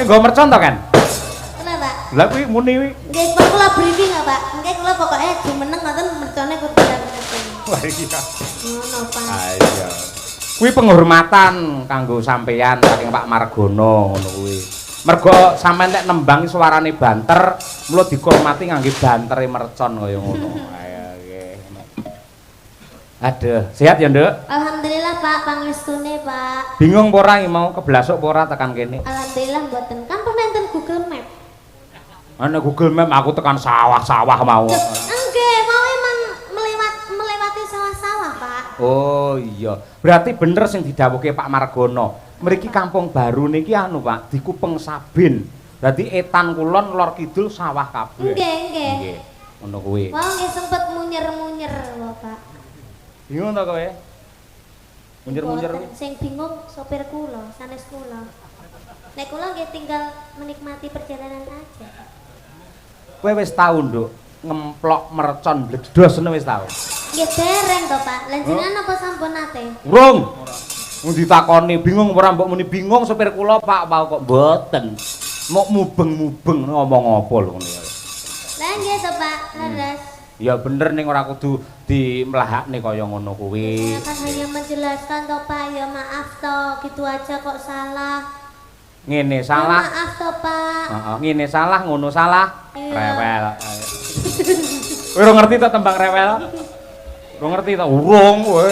nggo mercon to kan? Kenapa? Lah kuwi muni kuwi. Nggih, kula briefing ya, Pak. Nggih, kula pokoke jumeneng ngoten mercone kudu ngeten. Wah iya. Ngono, Pak. Ah iya. Kuwi penghormatan kanggo sampeyan saking Pak Margono ngono kuwi. Mergo sampean nek nembang suarane banter, mula dihormati ngangge bantere mercon kaya ngono. Ayo nggih. Aduh, sehat ya, Nduk? Alhamdulillah, Pak, pangestune, Pak. Bingung apa ora mau keblasuk apa ora tekan kene? Alhamdulillah mboten. Kan nonton Google Map. Ana Google Map aku tekan sawah-sawah mau. Nggih, mau emang melewati sawah-sawah, Pak. Oh iya, berarti bener sing didhawuhke Pak Margono. Mriki kampung baru niki anu Pak, dikupeng Sabin. Berarti etan kulon lor kidul sawah kabeh. Nggih, nggih. Nggih. Ngono kuwi. Mau nggih sempet munyer-munyer lho, Pak. Bingung to kowe? Munyer-munyer kuwi. Sing bingung sopir kula, sanes kula. Nek kula nggih tinggal menikmati perjalanan aja. Kowe wis tau, Nduk, ngemplok mercon bledhos ngono wis tau? Nggih dereng to, Pak. Lan jenengan apa sampun nate? Urung. Mung ditakoni bingung ora mbok muni bingung sopir kula Pak mau kok mboten. Mok mubeng-mubeng ngomong apa lho ngono. Lah nggih to, Pak. Leres. Ya bener ning ora kudu dimlahakne kaya ngono kuwi. Saya kan hanya menjelaskan to, Pak. Ya maaf to, gitu aja kok salah. Ngene Ya, salah. maaf to, Pak. Heeh, ngene salah, ngono salah. Iya. Rewel. Kowe ora ngerti to tembang rewel? Ora ngerti to? Urung kowe.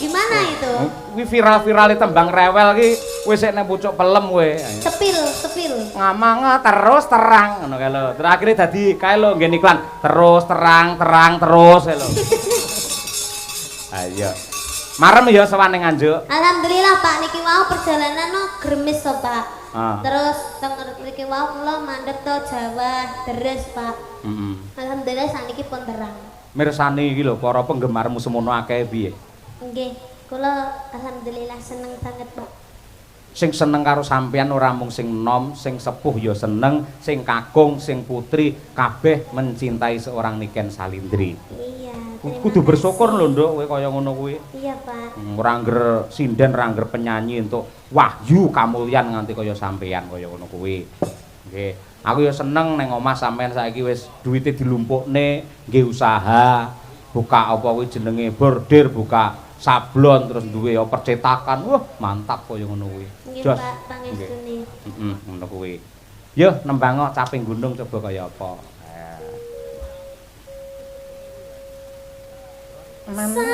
Gimana itu? Kuwi viral-virale tembang rewel ki wis nek pucuk pelem kowe. Sepil, sepil. Ngomong terus terang ngono kae lho. Terus akhire dadi kae lho nggen iklan terus terang terus kae lho. Ayo. Marem ya sawane Nganjuk. Alhamdulillah, Pak, niki wau perjalanan no gremis to, Pak. Ah. Terus teng mriki wau kula mandheg to Jawa, deres, Pak. Heeh. Alhamdulillah saniki pun terang. Mirsani iki lho para penggemarmu semono akeh piye? Nggih, kula alhamdulillah seneng banget, Pak. Sing seneng karo sampeyan ora mung sing nom, sing sepuh ya seneng, sing kakung, sing putri kabeh mencintai seorang Niken Salindri. Iya. Kudu bersyukur lho, Nduk, kowe kaya ngono kuwi. Iya, Pak. Ora ngger sinden, ora ngger penyanyi entuk wahyu kamulyan nganti kaya sampeyan kaya ngono kuwi. Nggih. Aku ya seneng neng omah sampeyan saiki wis duwite dilumpukne, nggih usaha, buka apa kuwi jenenge bordir, buka sablon terus duwe ya percetakan. Wah, mantap kaya ngono kuwi. Nggih, Pak, pangestune. Heeh, ngono kuwi. Yo nembango caping gunung coba kaya apa. Saben bengi.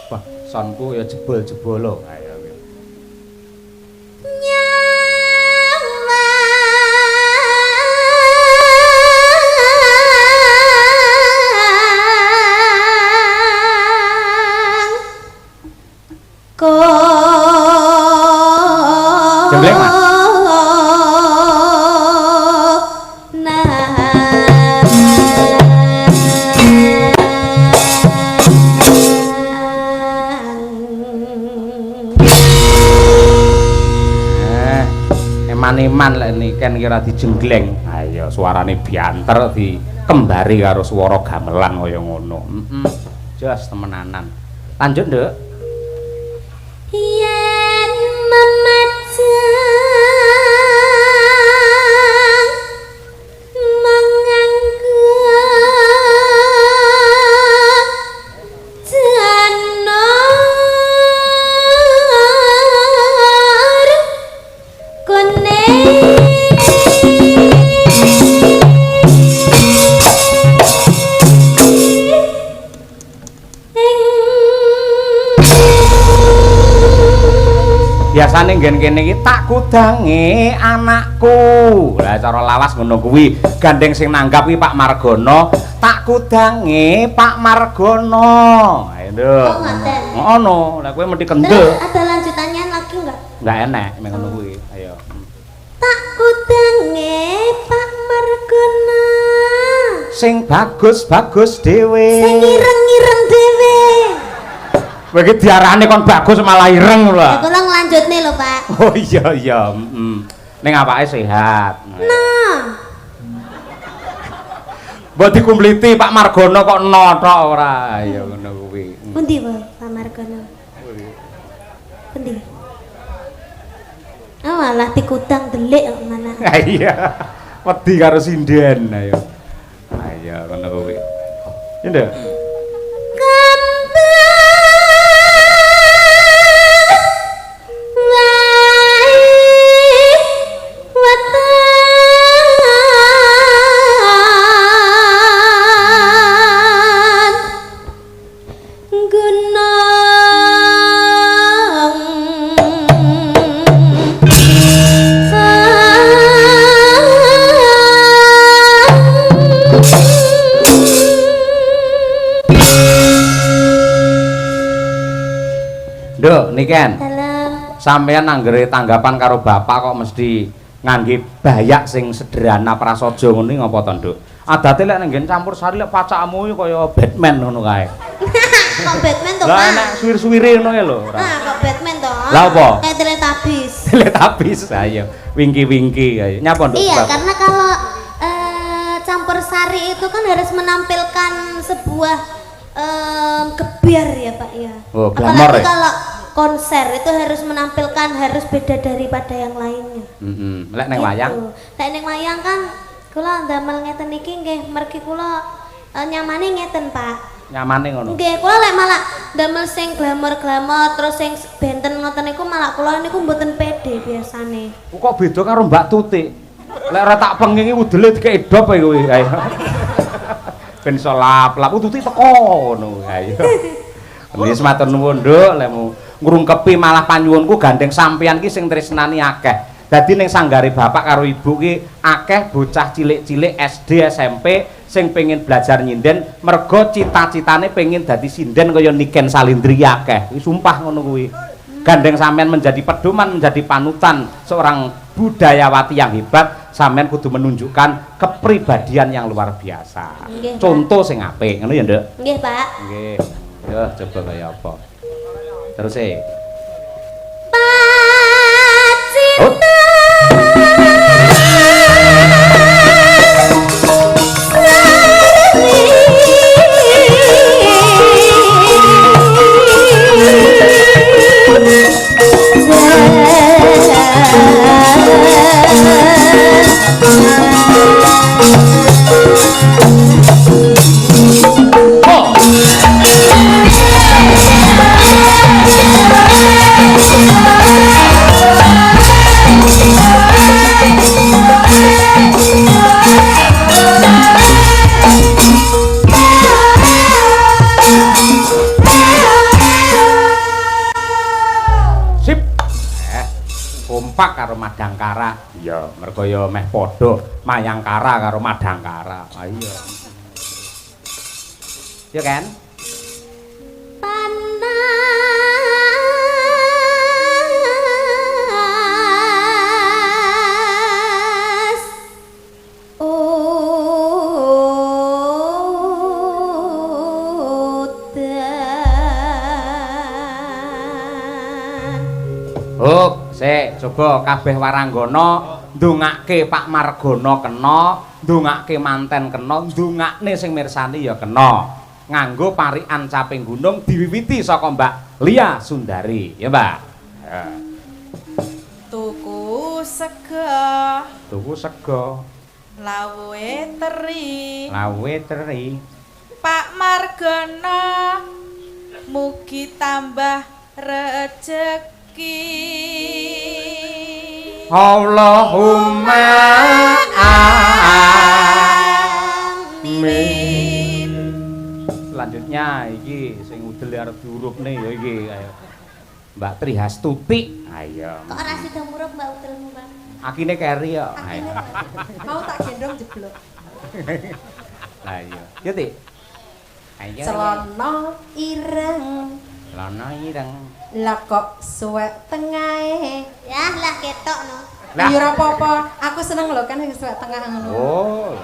Wah, sonku ya jebol-jebol lho. Ayo. Jembleng, Mas. Eman-eman lek Niken kira dijenggleng. Ayo suarane bianter dikembari karo swara gamelan kaya ngono. Heeh. Jos temenanan. Lanjut, Nduk. Yen memajang menganggo janur kuning Biasane nggen kene iki tak kudange anakku. Lah cara lawas ngono kuwi. Gandeng sing nanggap iki Pak Margono, tak kudange Pak Margono. Ayo, Nduk. Oh, ngoten. Ngono. Lah kowe mesti kendel. Terus ada lanjutannya lagi enggak? Enggak enak mek ngono kuwi. Ayo. Tak kudange Pak Margono. Sing bagus-bagus dhewe. Sing ireng-ireng dhewe. Kowe iki diarani kon bagus malah ireng lho. Ya kula nglanjutne lho, Pak. Oh iya iya, heeh. Ning awake sehat. Nah, Mbok dikumpliti Pak Margono kok notok ora. Ya ngono kuwi. Pundi wae Pak Margono? Pundi? Oh, malah tikutang delik kok mana. Iya. Wedi karo sinden ayo. Ayo ngono kuwi. Ya ndak? Nduk, niken. Sampeyan anggere tanggapan karo bapak kok mesti ngangge bayak sing sederhana prasaja ngono ngapa to, Nduk? Adate lek nanggen campur sari lek pacakmu kaya Batman ngono kae. Kok Batman to, Pak? Lah nek suwir-suwire ngono ya lho. Nah, kok Batman to? Lah apa? Kayak Teletubbies. Teletubbies ayo. Wingki-wingki ayo. Nyapa, Nduk? Iya, karena kalau campur sari itu kan harus menampilkan sebuah gebiar ya Pak ya. Oh, glamor apalagi ya? Kalau konser itu harus menampilkan harus beda daripada yang lainnya. Lek neng wayang? Lek neng wayang kan kula ndamel ngeten iki nggih mergi kula nyamane ngeten Pak. Nyamane ngono. Nggih, kula lek malah ndamel sing glamor-glamor terus sing benten ngoten niku malah kula niku mboten pede biasane. Kok beda karo Mbak Tutik? Lek ora tak pengingi udele dikek edop ae kowe. Ayo. Ben iso lap-lap Tutik teko ngono. Ayo. Wis matur nuwun, Nduk, lemu ngrungkepi malah panyuwunku gandeng sampeyan ki sing tresnani akeh. Dadi ning sanggare bapak karo ibu ki akeh bocah cilik-cilik SD SMP sing pengen belajar nyinden mergo cita-citane pengen dadi sinden kaya Niken Salindri akeh. Wis sumpah ngono kuwi. Gandeng sampean menjadi pedoman, menjadi panutan seorang budayawati yang hebat, sampean kudu menunjukkan kepribadian yang luar biasa. Nggih, Contoh sing apik, ngono ya, Nduk? Nggih, Pak. Nggih. Yo coba kaya apa. Terus Oh. Kompak karo Madangkara. Iya, mergo ya meh padha Mayangkara karo Madangkara. Ah iya. Ya kan? Panas. Oh, sik, coba kabeh waranggana ndongake Pak Margono kena, ndongake manten kena, ndongakne sing mirsani ya kena. Nganggo parikan caping gunung diwiwiti saka Mbak Lia Sundari, ya, Mbak. Ya. Tuku sego. Tuku sego. Lawuhe teri. Lawe teri. Pak Margono mugi tambah rejeki. Allahumma amin. Selanjutnya iki sing udel arep diurupne ya iki ayo. Mbak Trihastuti. Ayo. Kok ora sida murup Mbak Utelmu, Pak? Akine keri ya. Ayo. Mau tak gendong jeblok. Lah iya. Yo, Tik. Ayo. Celana ireng. Celana ireng. Lah kok suwek tengahe. Ya, lah ketok no. Lah. Ya ora apa-apa. Aku seneng lho kan sing suwek tengah ngono. Oh.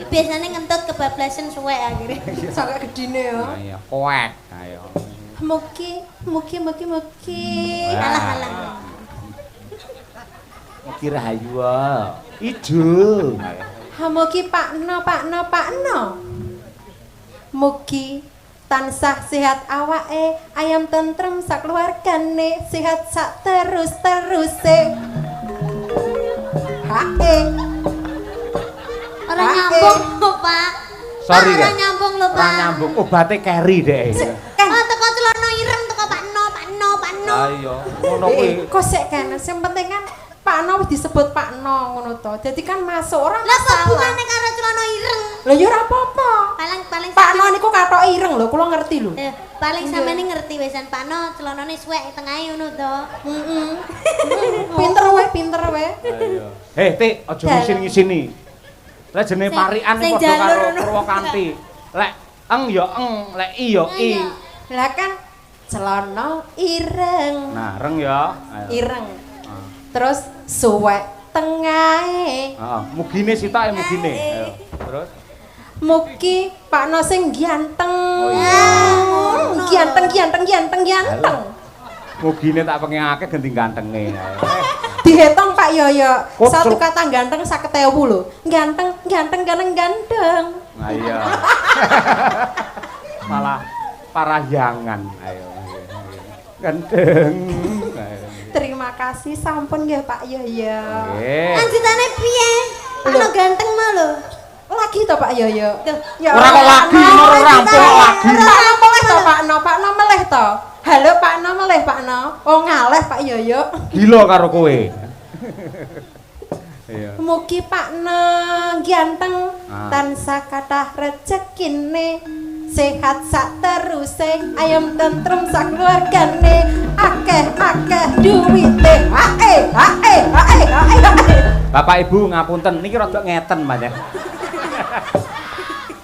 Biasanya ngentut kebablasan suwe akhirnya. Sangat gedine ya. Iya, koek. Ayo. Mugi. Alah. Mugi rahayu. Ijo. Mugi Pakno. Mugi tansah sehat awake, ayam tentrem sakeluargane, sehat sak terus-teruse. Hae. Ora nyambung lho, Pak. Sorry, Ora Kak. nyambung lho, Pak. Ora nyambung, obate keri deh. Oh, teko celana ireng teko Pak No. Ayo, ngono kuwi. Kok sik kan, sing penting kan Pakno wis disebut Pakno ngono to. Jadi kan masuk orang Lah kok masalah. hubungane karo celana ireng? Lho ya ora apa-apa. Paling Pakno niku katok ireng lho, kula ngerti lho. paling sampeyan ngerti wisan Pak No, celanane suwek tengahe ngono to. Heeh. Pinter wae. Ayo. Tik, aja ngisin-ngisini. Lek jenenge parikan sing padha karo jalur ngono. Purwakanthi. Lek eng ya eng, lek i ya i. Lah kan celana ireng. Nah, reng ya. Ayo. Ireng. Terus suwek tengahe. Heeh, mugine sitoke mugine. Ayo. Terus Mugi Pakno sing ganteng. Oh iya. Ganteng. mugine tak pengingake ganti gantenge. Ayo. Dihitung Pak Yoyo. Kok Satu cel- kata ganteng 50.000 lho. Ganteng. Nah iya. Malah parahyangan. Ayo. Ganteng. Ayo. Terima kasih sampun nggih Pak Yoyo. Nggih. Lanjutane piye? Pak No ganteng mah lho. Lagi to Pak Yoyo. Ya Ora kok lagi, ora rampung lagi. Rampung to Pak No. Pak No meleh to. Halo Pak No meleh Pak No. Oh ngaleh Pak Yoyo. Gila karo kowe. Iya. Mugi Pak No ganteng Ah. tansah kathah rezekine. Sehat sak teruse, ayam tentrem sak keluargane, akeh duwite. Hae. Bapak Ibu ngapunten niki rada ngeten banyak.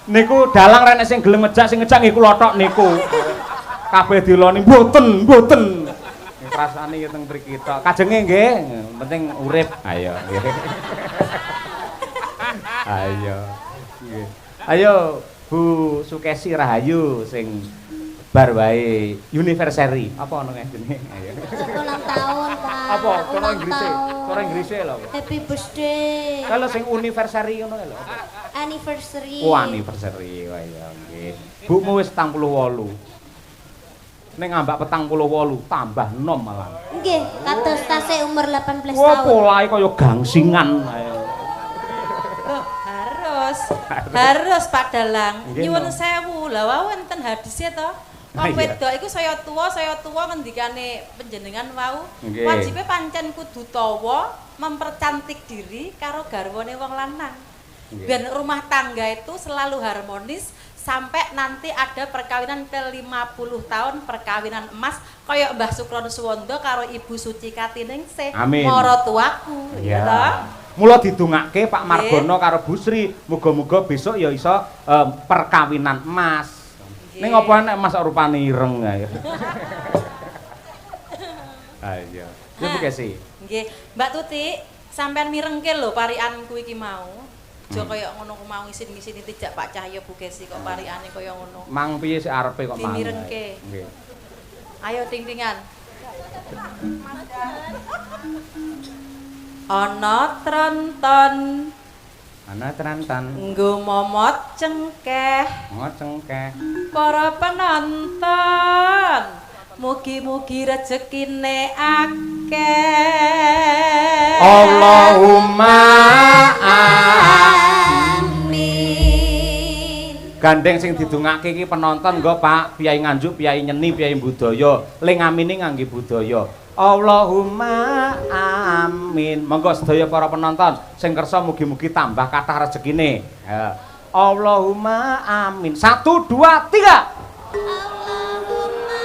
Niku dalang rene sing gelem ngejak sing ngejak nggih kula tok niku. Kabeh diloni mboten. Rasane ya teng mriki tok. Kajenge nggih, penting urip. Ayo nggih. Ayo. Nggih. Ayo Bu Sukesi Rahayu sing bar wae anniversary. Apa ono ngene? Ayo. Ulang tahun, Pak. Apa? Cara Ulang Inggrise. tahun. Cara Inggrise lho. Happy birthday. Kalau sing anniversary ngono lho. Anniversary. Oh, anniversary. Wah ya nggih. Bumu wis 48. Ning ngambak 48 tambah nom malah. Nggih, kados tasih umur 18 Wah, tahun. polahe kaya gangsingan. Ayo. Harus Pak Dalang. Nggih, Nyuwun no. sewu. Lah wau wonten hadise to. Wong Iya. wedok iku saya tuwa ngendikane panjenengan wau. Nggih. Wajibe pancen kudu tawa, mempercantik diri karo garwane wong lanang. Nggih. Biar rumah tangga itu selalu harmonis sampai nanti ada perkawinan ke 50 tahun perkawinan emas kaya Mbah Sukrono Suwondo karo Ibu Suci Katiningsih Amin. marotuaku ya toh. Mula didongake Pak Nggih. Margono karo Bu Sri, muga-muga besok ya iso perkawinan emas. Nggih. Ning apa nek emas kok rupane ireng ayo. Ayo. Ya Bu Kesi. Nggih, Mbak Tuti, sampean mirengke lho parikanku iki mau. Aja kaya ngono ku mau isin-isini tijak Pak Cahyo Bu Kesi kok parikane kaya ngono. Mang piye sik arepe kok mang. Dimirengke. Nggih. Ayo ting-tingan. Ana tronton Ana trantan nggo momot cengkeh ngocengkeh. para penonton. Mugi-mugi rezekine akeh. Allahumma Amin. Gandeng sing didongake iki penonton nggo Pak Piyai Nganjuk, Piyai Nyeni, Piyai Budaya. Ling amine ngangge budaya. Allahumma amin. Monggo sedaya para penonton sing kersa mugi-mugi tambah kathah rezekine. Ya. Allahumma amin. 1 2 3. Allahumma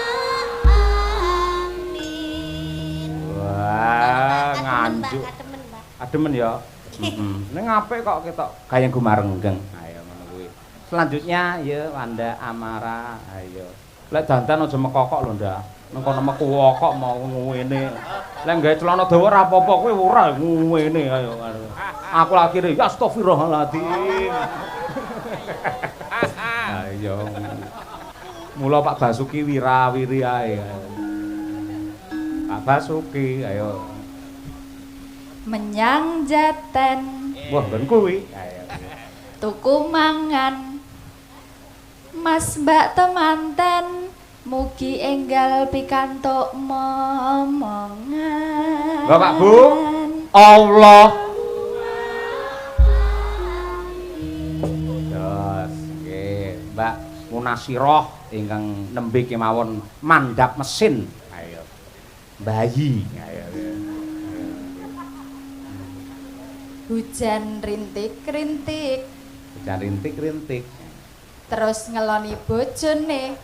amin. Wah, Kademen, Nganjuk. Mbak, kademen, Mbak. Ademen ya. Heeh. Ning apik kok ketok gayeng gumarenggeng. Ayo ngono kuwi. Selanjutnya ya Wanda Amara. Ayo. Lek dandan aja mekokok lho, Ndak. Nang kono meku kok mau ngene. Lek gawe celana dawa ora apa-apa kowe ora ngene ayo. Aku lagi ya astagfirullahaladzim. Ayo. Mula Pak Basuki wirawiri ae. Pak Basuki ayo. Menyang Jaten. Wah, ben kuwi. Ayo. tuku mangan. Mas Mbak temanten mugi enggal pikantuk momongan. Bapak Bu, Allah. Terus, nggih, Mbak Munasiroh ingkang nembe kemawon mandhap mesin. Ayo. Bayi, ayo. Hujan rintik-rintik, Hujan rintik-rintik. terus ngeloni bojone.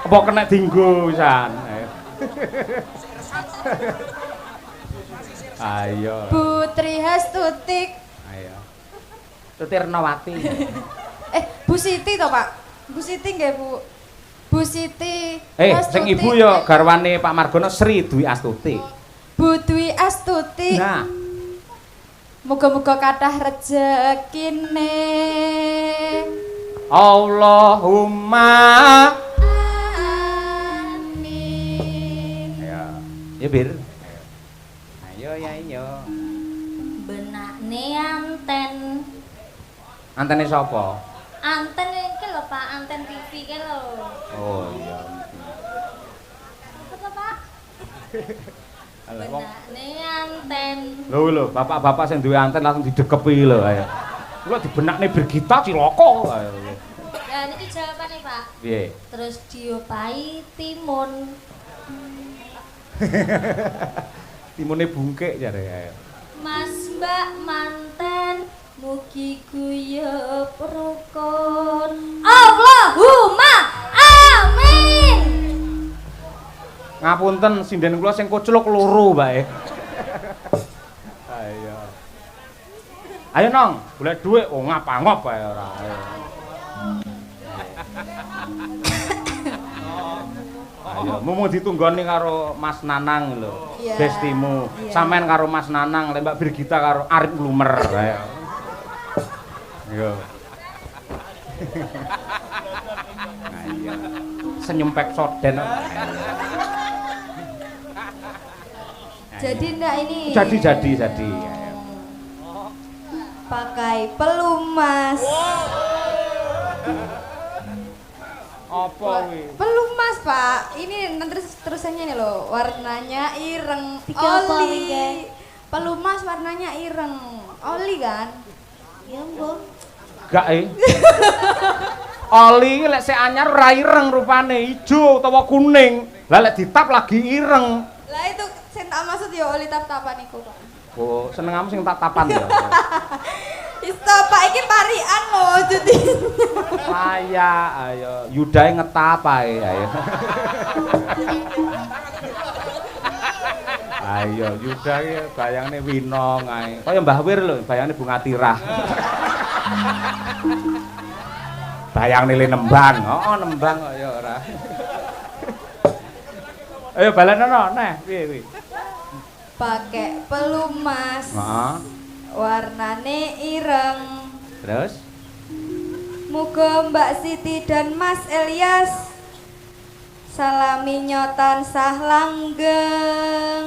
Apa kena dinggo pisan? Ayo. Ayo. Putri Hastutik. Ayo. Tutirnawati. Bu Siti toh, Pak? Bu Siti nggih, Bu. Bu Siti. Sing ibu ya garwane Pak Margono Sri Dwi Astuti. Bu Dwi Astuti. Nah, Muga-muga kathah rejekine. Allahumma amin. ayo. Ya Bir. Ayo ya ayo. Benakne anten. Antene sapa? Anten iki lho Pak, anten TV iki lho. Oh iya. Apa Pak? Alah wong Benakne anten. lho bapak-bapak sing duwe anten langsung didekepi lho ayo. Kula dibenakne Birgita cilaka ayo. Lah niki jawabane Pak. Piye? Terus diopahi timun. Timune bungkek jare ayo. Mas Mbak manten mugi guyub rukun. Allahumma amin. Ngapunten sinden kula sing kucluk loro bae. Ayo. Ayo nong, golek dhuwit oh ngapa-ngop bae ora. Ayo. Ayo, mumu ditunggoni karo Mas Nanang lho. Iya. Bestimu. Sampean karo Mas Nanang, lek Mbak Birgita karo Arif Lumer. Ayo. Yo. Ayo. Senyum pek soden. Jadi ndak ini. Jadi. Pakai pelumas. Apa kuwi? Pelumas, Pak. Ini terusannya nih loh. Warnanya ireng. Tiga apa, Oli. Mingge? Pelumas warnanya ireng. Oli kan? Ya mbok. Gak Oli lek sik anyar ora ireng rupane, ijo utawa kuning. Lah lek ditap lagi ireng. Lah itu sing tak maksud ya oli tap-tapan iku, Pak. Oh, senengamu sing tak tapan ya. Stop, Pak, iki parian loh jadi. Saya ayo yudahe ngetap ae ayo. Ayo Yuda iki bayangne Winong ae. Kaya Mbah Wir lho, bayangne Bunga Tirah. Bayangne le nembang. Oh, nembang kok ya ora. Ayo balenono neh, piye kuwi? Pakai pelumas. Heeh. Warnane ireng. Terus Muga Mbak Siti dan Mas Elias salami nyotan sah langgeng.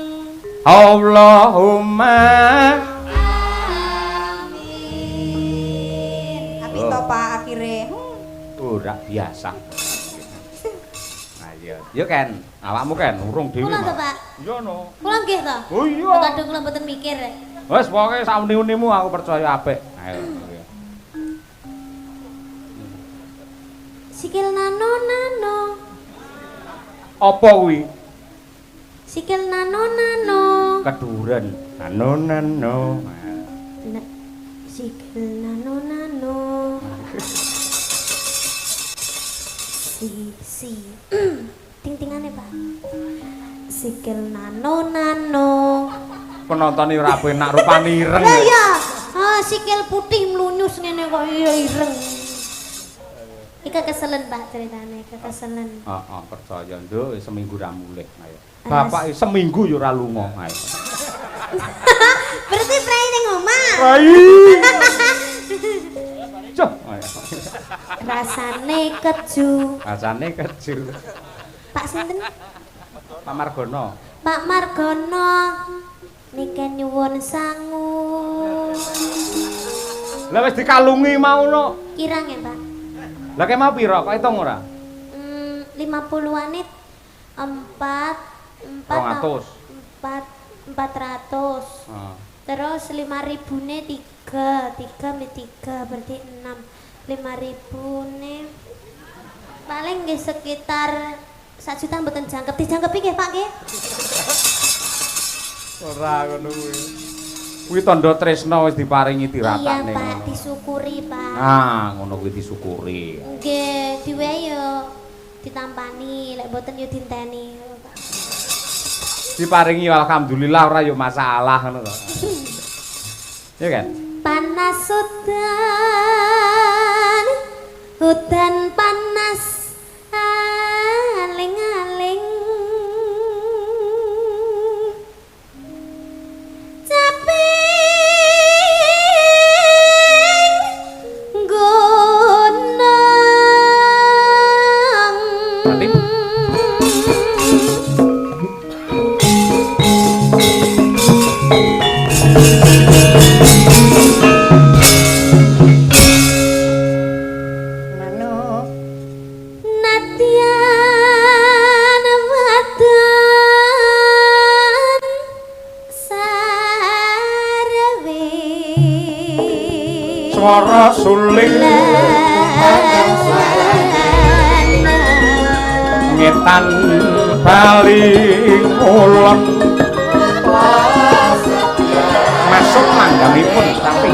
Allahumma Amin. Tapi Oh. topa akhirnya. ora biasa. Ayo, yo Ken, awakmu Ken urung dhewe. Kula to, Mak. Pak. Iya no. Kula nggih to. Oh iya. Kadang kula mboten mikir. Wes pokoke sak uni-unimu aku percaya apik. Ayo. Sikil nano. Apa kuwi? Sikil nano. Keduren. Nano. Sikil nano. Si. Ting-tingane, Pak. Sikil nano. Penonton ora penak rupane ireng. Lah ya. Sikil putih mlunyus ngene kok iya ireng. Ika keselen Pak ceritane, keselen. Heeh, percaya nduk seminggu ra mulih. Ayo. Bapak seminggu yo ora lunga. Ayo. Berarti prai ning omah. Rai. Coh, ayo. Rasane keju. Rasane keju. Pak sinten? Pak Margono. Pak Margono. Niki nyuwun sangu. Lah wis dikalungi mau no. Kirang ya, Pak. Lah kayak mau piro? Kok hitung ora? 50-an it 400. Terus 5.000 ne 3 berarti 6. 5.000 ne paling nggih sekitar 1 juta mboten jangkep. Dijangkepi nggih, Pak nggih? Ora ngono kuwi. Kuwi tandha tresna wis diparingi Iya, diratakne. Pak, disyukuri, Pak. Ah, ngono kuwi disyukuri. Nggih, diwehi yo ditampani, lek mboten yo dinteni, Pak. Diparingi alhamdulillah ora yo masalah ngono to. Ya kan? Panas hutan panas aling-aling caping gunung. Berarti Nadyan wadan sarwe swara suling ngetan bali ulon masuk manggamipun tapi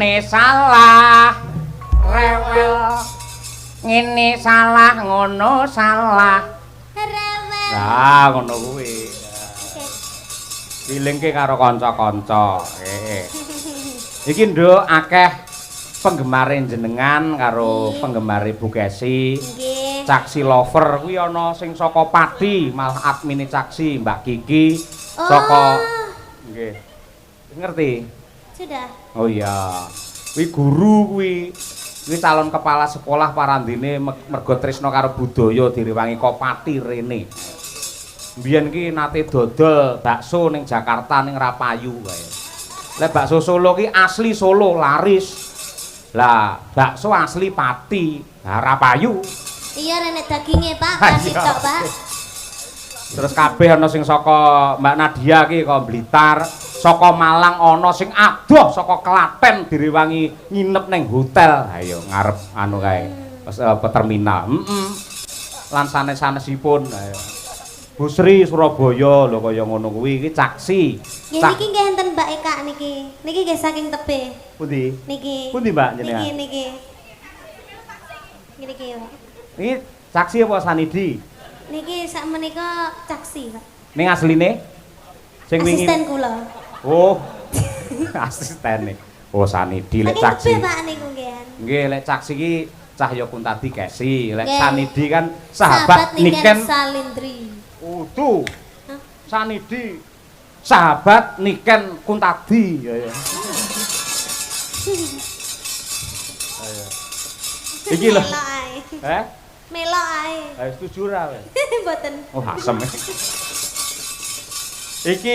ngene salah rewel ngene salah ngono salah Rewel. nah ngono kuwi dilingke karo kanca-kanca iki nduk akeh penggemare jenengan karo penggemare Bu Kesi Nggih. Caksi Lover kuwi ana sing saka Pati malah admine Caksi Mbak Kiki saka nggih ngerti Sudah. oh iya kuwi guru kuwi calon kepala sekolah parandene mergo tresno karo budaya direwangi Kopati rene mbiyen ki nate dodol bakso ning Jakarta ning Rapayu kae lek bakso Solo ki asli Solo laris lah bakso asli Pati Rapayu Iya renek dagingnya Pak, kan Iya. tok Pak. terus kabeh ana sing saka Mbak Nadia ki kok Blitar saka Malang ana sing adoh saka Klaten direwangi nginep ning hotel ayo ngarep anu kae terminal lan sanes-sanesipun ayo Bu Sri Surabaya lho kaya ngono kuwi iki Caksi Ya niki nggih enten Mbak Eka niki. Niki nggih saking tebe. pundi Niki. pundi Mbak jenengan Niki. Niki Pak. iki Caksi apa Sanidi Niki sak menika Caksi Pak. ning asline sing wingi Asisten kula. oh asistene oh Sanidi lek Saking Caksi tebe Pak niku nggih. nggih lek Caksi ki Cahya Kuntadi Kesi lek Nggih. Sanidi kan sahabat Niken Salindri. Utuh Hah? Sanidi sahabat Niken Kuntadi ya ya ayo iki lho Melok ae. Melok ae. ayo setuju ra weh Mboten. oh asem iki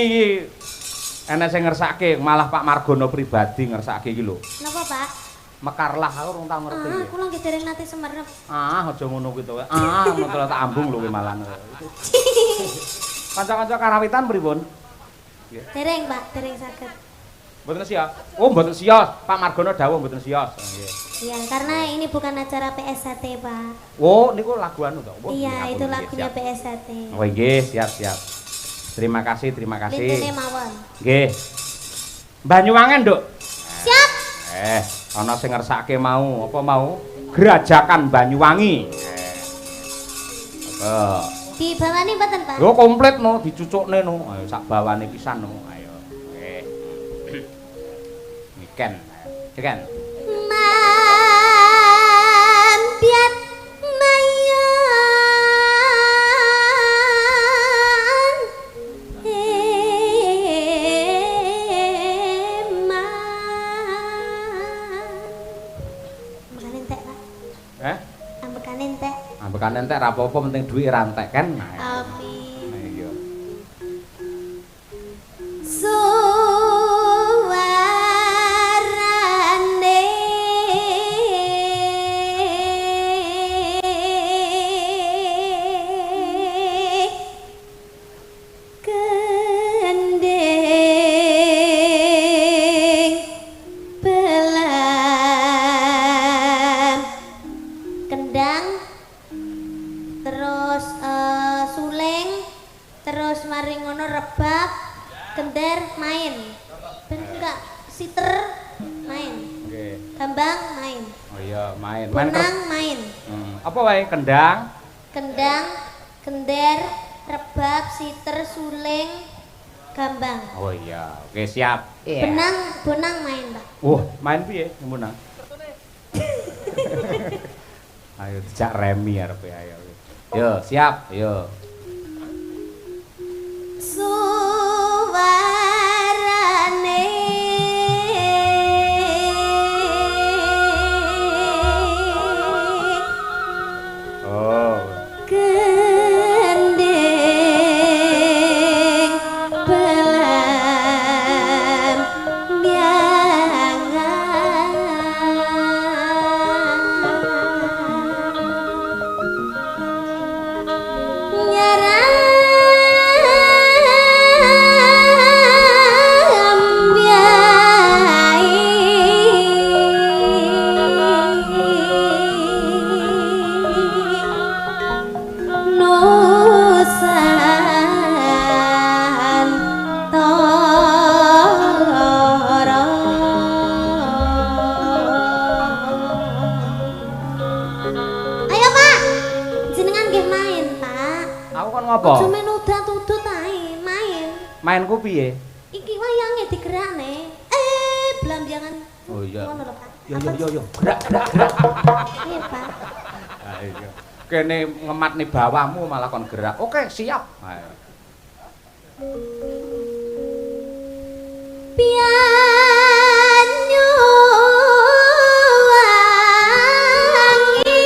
enek sing ngersake malah Pak Margono pribadi ngersake iki lho Napa Pak? mekarlah aku urung tau ngerti Ah, kula nggih dereng nate semerep. aja ngono kuwi to ngono tak ambung lho kuwi malah kanca-kanca karawitan pripun Dereng Pak, dereng saged. mboten sios oh mboten sios Pak Margono dawuh mboten sios nggih Iya, karena ini bukan acara PSHT, Pak. oh niku lagu anu to oh, Iya, nggih, itu nggih, lagunya siap. PSHT. oh nggih siap terima kasih Lintune mawon. nggih Banyuwangen Nduk Siap. ana sing ngersake mau apa mau Gerajakan Banyuwangi Di bawahnya mboten, Pak? yo komplit no dicucukne no ayo sak bawane pisan no ayo nggih Niken Niken Mampiat mayan Ambekan entek, Pak. Ambekan entek. ambekan entek ra apa-apa penting duwe ra entek kan Amin. iya Suarane gending belam kendang terus suling terus mari ngono rebab gender main ben enggak siter main nggih gambang main oh iya main benang main apa wae kendang kendang gender rebab siter suling gambang oh iya oke siap benang main Pak main piye ngomong ayo dijak remi arepe ayo yo siap yo suarane oh gending belam biangan ngopo? Aja men udat-udut ae, main. Mainku piye? Iki wayange digerakne. Blambiangan. Oh iya. Ngono lho, Pak. Yo. Gerak. Iya, Pak. Ayo. Kene ngematne bawamu malah kon gerak. Oke, siap. Ayo. Pianyu wangi.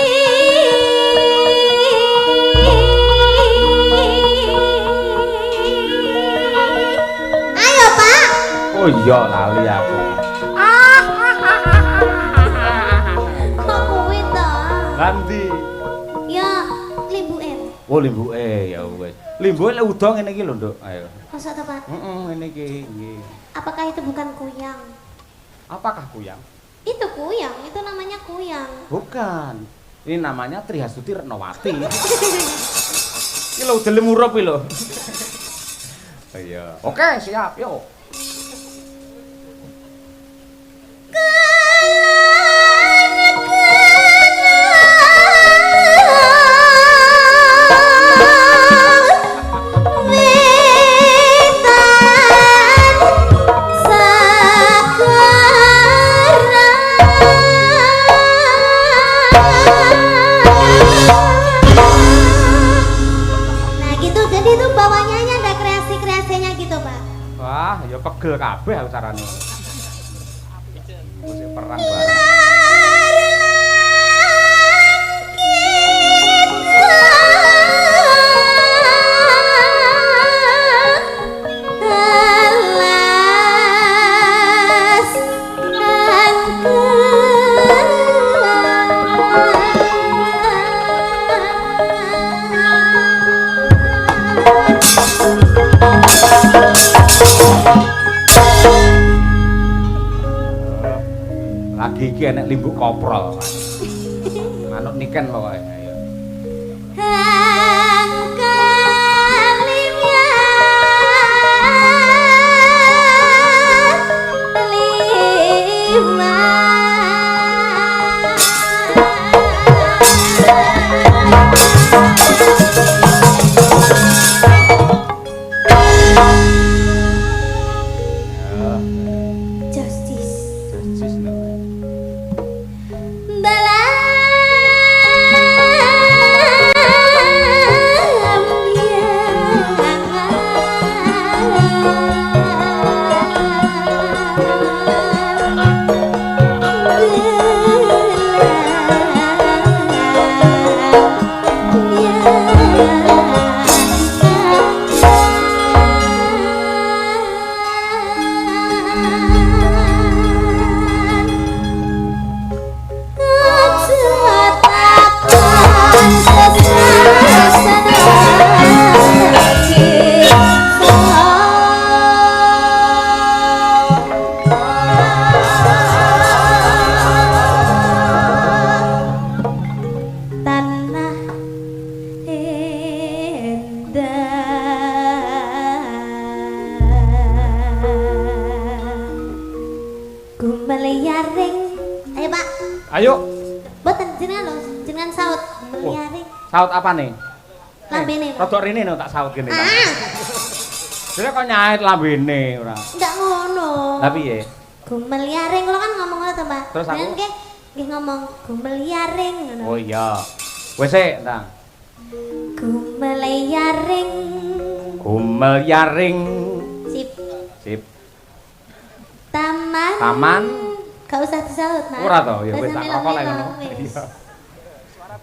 Ayo, Pak. Oh iya, lali aku. Kok kuwi to? Ganti. Ya, limbuke. Oh, limbuke ya wis. Limbuke lek udo ngene iki lho, Nduk. Ayo. Masa to, Pak? Ngene iki nggih. Apakah itu bukan kuyang? Apakah kuyang? Itu kuyang, itu namanya kuyang. Bukan. Ini namanya Trihasuti Retnowati. Iki lho udele murup iki lho. Iya. Oke, siap. Yuk. Ya pegel kabeh aku carane. Wis perang bareng. Lagi iki enek limbuk koprol. Manut niken pokoke. Ayo. Ayo. Boten jenengan lho, jenengan saut meliari. Saut apa nih? Lambene. Rodok rene no tak saut kene. Dene kok nyait lambene ora. Enggak ngono. Lah piye? Gumel yaring kula kan ngomong ngono to, Pak. Terus aku? Nggih ngomong gumel yaring ngono. Oh iya. Wis sik, Tang. Gumel yaring. Gumel yaring. Sip. Sip. Taman. Taman. Gak usah disaut, Mas. Ora to, ya wis tak rokok lek ngono. Iya.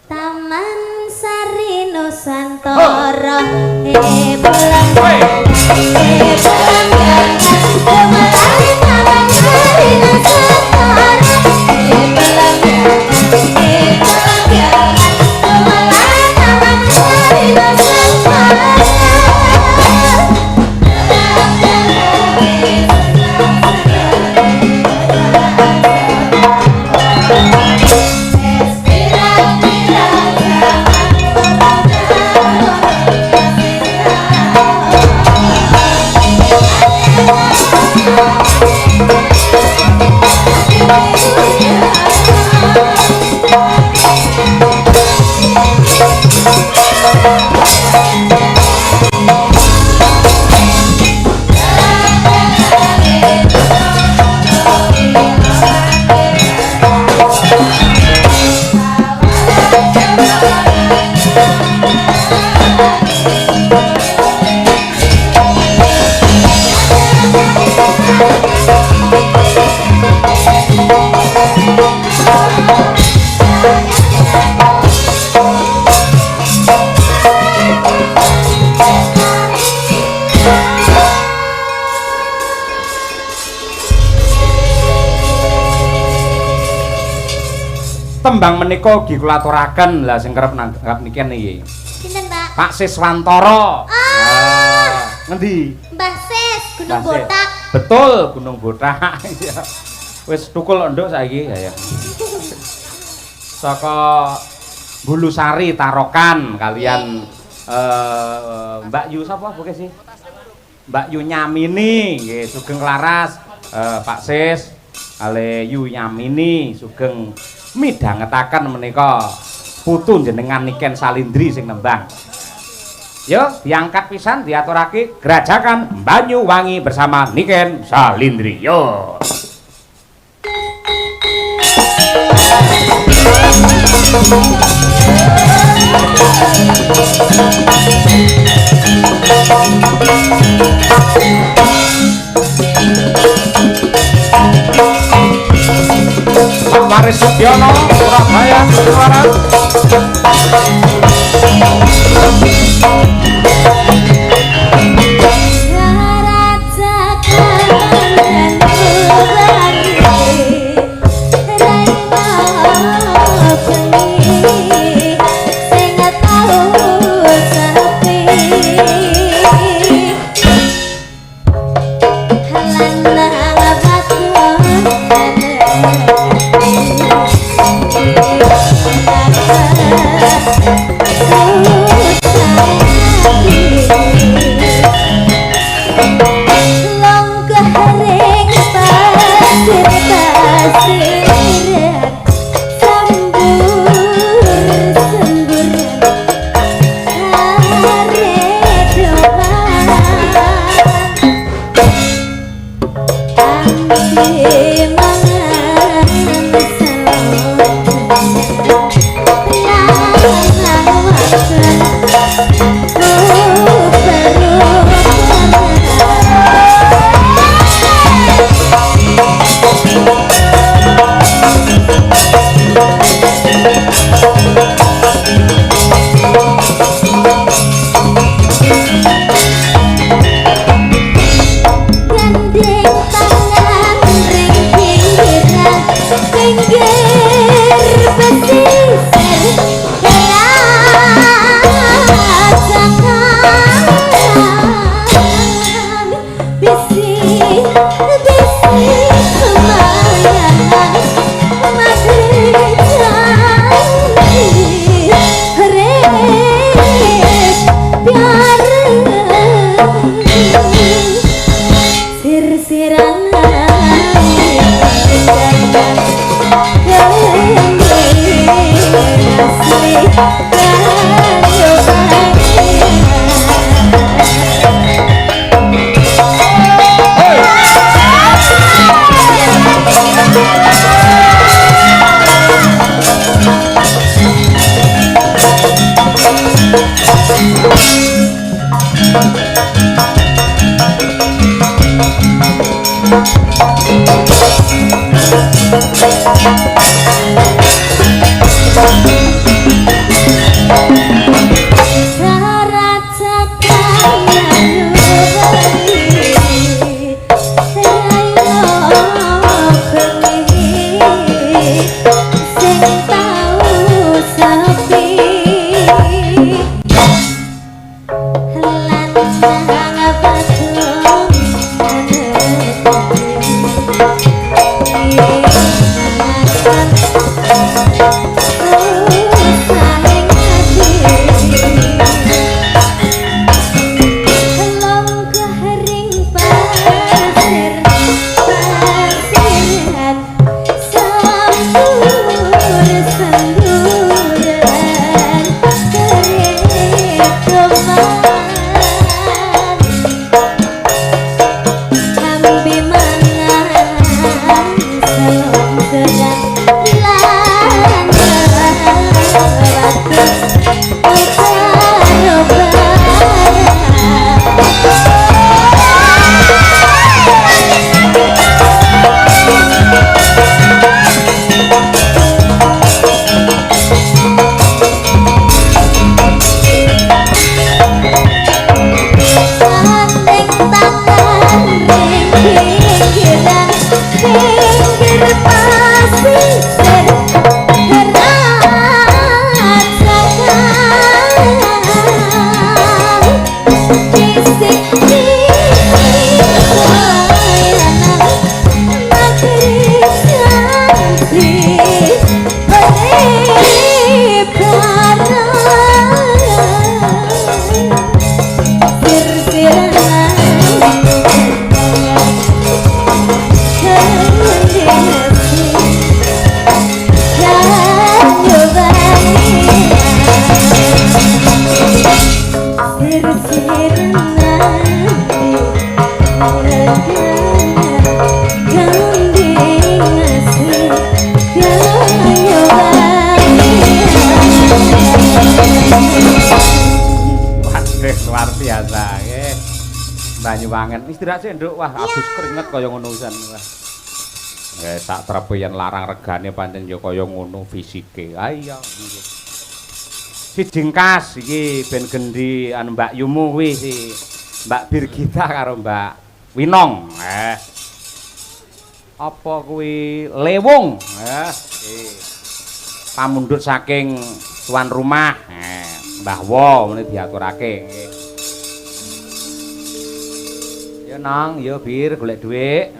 Taman Sari Nusantara. Pulang. Pulang jangan kemari Taman Sari Nusantara. Pulang jangan kemari Taman Sari Nusantara. Oh, Tembang menika ugi kula aturaken lah sing kerep nanggap niki niki. Sinten, Pak? Pak Siswantoro. Ngendi? Mbah Sis, Gunung Botak. Betul, Gunung Botak. Wis tukul nduk saiki ya. Saka Bulusari Tarokan kalian Mbak Yu sapa buke sih? Mbak Yu Nyamini nggih sugeng laras Pak Sis ale Yu Nyamini sugeng midhangetaken menika putu jenengan Niken Salindri sing nembang. Yo diangkat pisan diaturake Gerajakan Banyuwangi bersama Niken Salindri. Yo. Waris Sugiono, Surabaya, Suara. wangen. Istirahat sih, Nduk. Wah, abis keringet kaya ngono pisan. Wah. Sak trepe yen larang regane pancen ya kaya ngono fisike. Ha iya. Si Jingkas iki ben gendi anu Mbak Yumu kuwi si Mbak Birgita karo Mbak Winong. Apa kuwi Lewung? Pamundhut saking tuan rumah. Mbah Wo mene diaturake. Ya Nang, ya Bir golek dhuwit.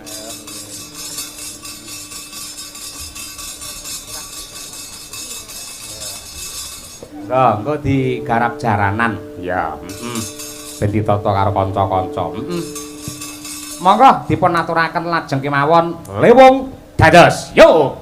Engko digarap jaranan. Ya, ben ditata karo kanca-kanca. Monggo dipun aturaken lajeng kemawon Lewung dados. Yo.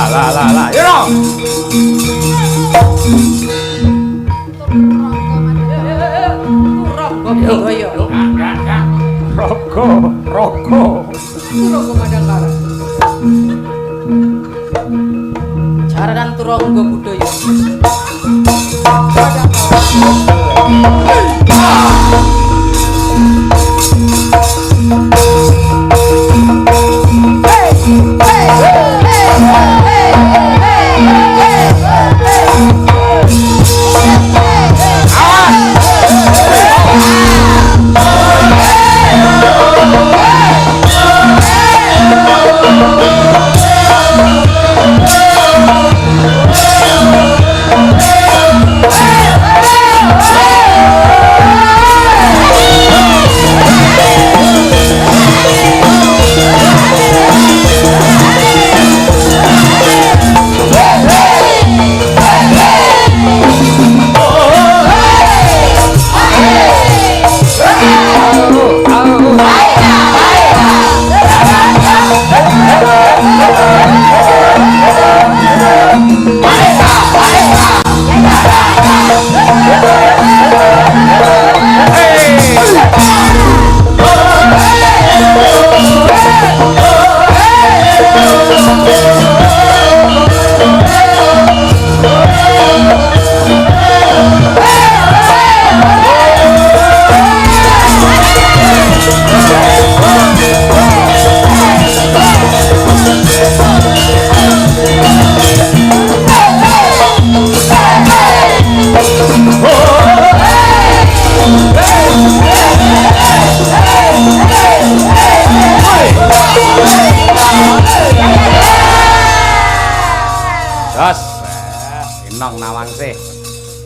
lah. Yo dong. Rogo. Turangga Madangkara. Jaranan Turangga budaya.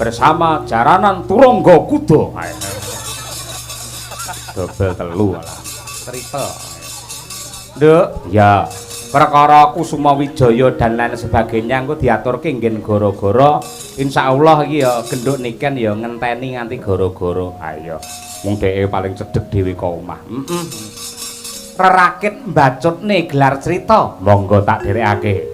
Bersama Jaranan Turangga Kuda. Dobel telu lah. Cerita. Nduk, ya perkara Kusuma Wijaya dan lain sebagainya engko diaturke nggen gara-gara insyaallah iki ya genduk niken ya ngenteni nganti gara-gara. Ayo. Wong dheke paling cedhek dhewe ka omah. Rerakit mbacutne gelar cerita. Monggo tak dherekake.